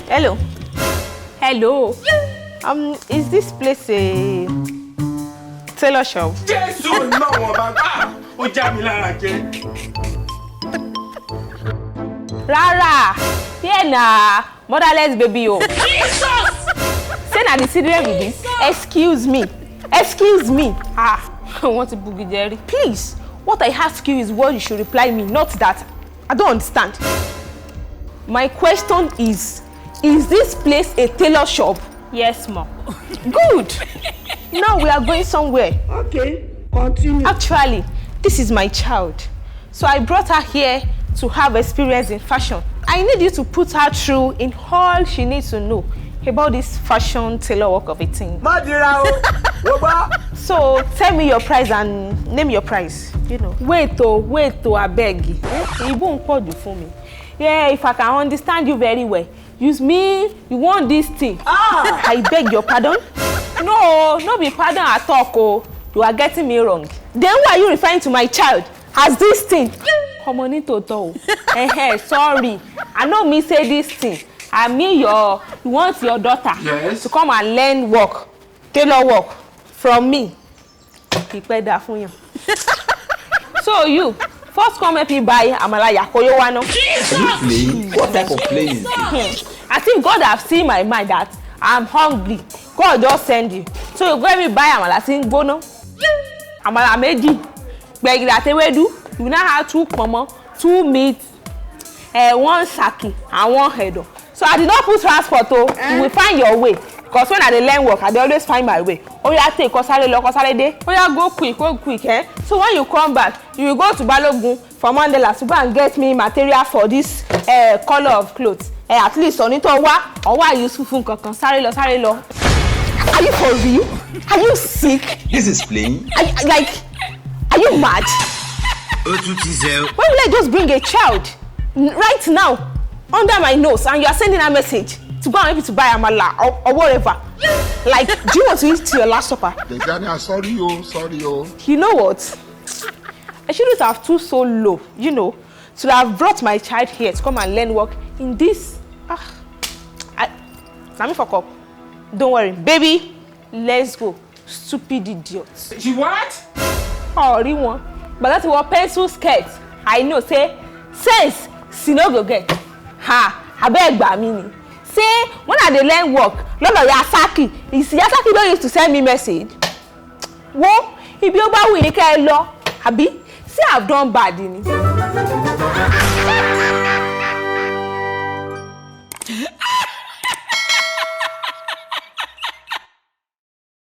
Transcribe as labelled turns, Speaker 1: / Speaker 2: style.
Speaker 1: Hello. Hello. Is this place a tailor shop?
Speaker 2: Yes, no,
Speaker 1: Rara. Here na motherless baby oh.
Speaker 2: Jesus!
Speaker 1: Say na the children with this. Excuse me. Excuse me. I want to boogie Jerry. Please. What I ask you is what you should reply me, not that. I don't understand. My question is this place a tailor shop? Yes, ma'am. Good. Now we are going somewhere.
Speaker 2: Okay, continue.
Speaker 1: Actually, this is my child. So I brought her here to have experience in fashion. I need you to put her through in all she needs to know about this fashion tailor work of a thing. So tell me your price and name your price. You know. Wait, I beg you. You won't call you for me. Yeah, if I can understand you very well. Use me, you want this thing. I beg your pardon? No be pardon at all, oh. You are getting me wrong. Then why are you referring to my child as this thing? Sorry. I know me say this thing. I mean you want your daughter to come and learn work, tailor work from me. So you first come help me buy amala yakoyo wano.
Speaker 2: Jesus! What type of plane is this?
Speaker 1: I think God have seen my mind that I'm hungry. God just send you. So you go help me buy amala singbono. Amala meji. Gbegiri atewedu. You now have 2 pomo, 2 meat, 1 shaggi, and 1 head. So I did not put transport. You will find your way. Because when I dey learn work, I dey always find my way. Oh yeah, take kosare lo kosare de. Oh yeah, go quick, eh? So when you come back, you will go to Balogun for Mandela to go and get me material for this color of clothes. At least on it or why useful fun kankan sare lo. Are you for real? Are you sick?
Speaker 2: This is plain.
Speaker 1: Are you mad? Why will I just bring a child right now under my nose and you are sending a message to go and help you to buy amala or whatever? Like, do you want to eat your last supper?
Speaker 2: Sorry.
Speaker 1: You know what? I shouldn't have too so low, you know, to have brought my child here to come and learn work in this. Let me fuck up. Don't worry, baby. Let's go. Stupid idiots.
Speaker 2: She what?
Speaker 1: Oh, one. But that's what pencil skirt. I know, say, sense, she no go get. I beg by me. Say, when I dey learn work, Lolo Yasaki, is Yasaki don't used to send me message. Wo, if you ba we nika lo, abi, say I've done bad in it.